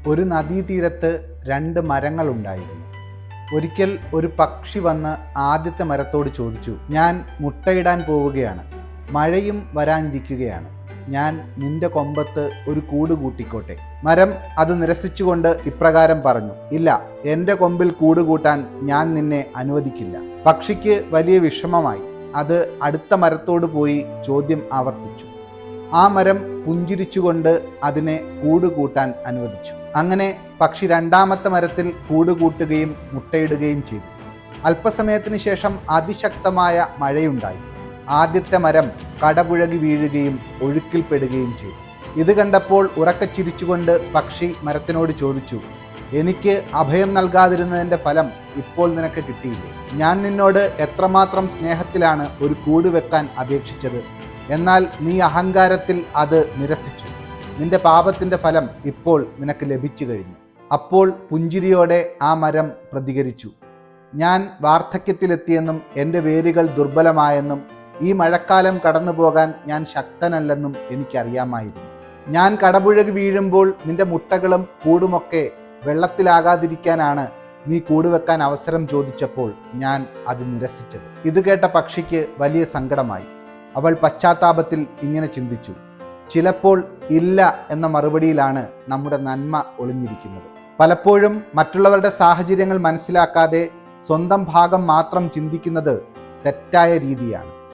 ഒരു നദീതീരത്ത് രണ്ട് മരങ്ങളുണ്ടായിരുന്നു. ഒരിക്കൽ ഒരു പക്ഷി വന്ന് ആദ്യത്തെ മരത്തോട് ചോദിച്ചു, ഞാൻ മുട്ടയിടാൻ പോവുകയാണ്, മഴയും വരാനിരിക്കുകയാണ്, ഞാൻ നിന്റെ കൊമ്പത്ത് ഒരു കൂട് കൂട്ടിക്കോട്ടെ? മരം അത് നിരസിച്ചുകൊണ്ട് ഇപ്രകാരം പറഞ്ഞു, ഇല്ല, എൻ്റെ കൊമ്പിൽ കൂട് കൂട്ടാൻ ഞാൻ നിന്നെ അനുവദിക്കില്ല. പക്ഷിക്ക് വലിയ വിഷമമായി. അത് അടുത്ത മരത്തോട് പോയി ചോദ്യം ആവർത്തിച്ചു. ആ മരം പുഞ്ചിരിച്ചുകൊണ്ട് അതിനെ കൂട് കൂട്ടാൻ അനുവദിച്ചു. അങ്ങനെ പക്ഷി രണ്ടാമത്തെ മരത്തിൽ കൂട് കൂട്ടുകയും മുട്ടയിടുകയും ചെയ്തു. അല്പസമയത്തിന് ശേഷം അതിശക്തമായ മഴയുണ്ടായി. ആദ്യത്തെ മരം കടപുഴകി വീഴുകയും ഒഴുക്കിൽപ്പെടുകയും ചെയ്തു. ഇത് കണ്ടപ്പോൾ ഉറക്കെ ചിരിച്ചുകൊണ്ട് പക്ഷി മരത്തിനോട് ചോദിച്ചു, എനിക്ക് അഭയം നൽകാതിരുന്നതിൻ്റെ ഫലം ഇപ്പോൾ നിനക്ക് കിട്ടിയില്ലേ? ഞാൻ നിന്നോട് എത്രമാത്രം സ്നേഹത്തിലാണ് ഒരു കൂട് വെക്കാൻ അപേക്ഷിച്ചത്, എന്നാൽ നീ അഹങ്കാരത്തിൽ അത് നിരസിച്ചു. നിന്റെ പാപത്തിൻ്റെ ഫലം ഇപ്പോൾ നിനക്ക് ലഭിച്ചു കഴിഞ്ഞു. അപ്പോൾ പുഞ്ചിരിയോടെ ആ മരം പ്രതികരിച്ചു, ഞാൻ വാർദ്ധക്യത്തിലെത്തിയെന്നും എൻ്റെ വേരുകൾ ദുർബലമായെന്നും ഈ മഴക്കാലം കടന്നു പോകാൻ ഞാൻ ശക്തനല്ലെന്നും എനിക്കറിയാമായിരുന്നു. ഞാൻ കടപുഴകി വീഴുമ്പോൾ നിന്റെ മുട്ടകളും കൂടുമൊക്കെ വെള്ളത്തിലാകാതിരിക്കാനാണ് നീ കൂടുവെക്കാൻ അവസരം ചോദിച്ചപ്പോൾ ഞാൻ അത് നിരസിച്ചത്. ഇത് കേട്ട പക്ഷിക്ക് വലിയ സങ്കടമായി. അവൾ പശ്ചാത്താപത്തിൽ ഇങ്ങനെ ചിന്തിച്ചു, ചിലപ്പോൾ ഇല്ല എന്ന മറുപടിയിലാണ് നമ്മുടെ നന്മ ഒളിഞ്ഞിരിക്കുന്നത്. പലപ്പോഴും മറ്റുള്ളവരുടെ സാഹചര്യങ്ങൾ മനസ്സിലാക്കാതെ സ്വന്തം ഭാഗം മാത്രം ചിന്തിക്കുന്നത് തെറ്റായ രീതിയാണ്.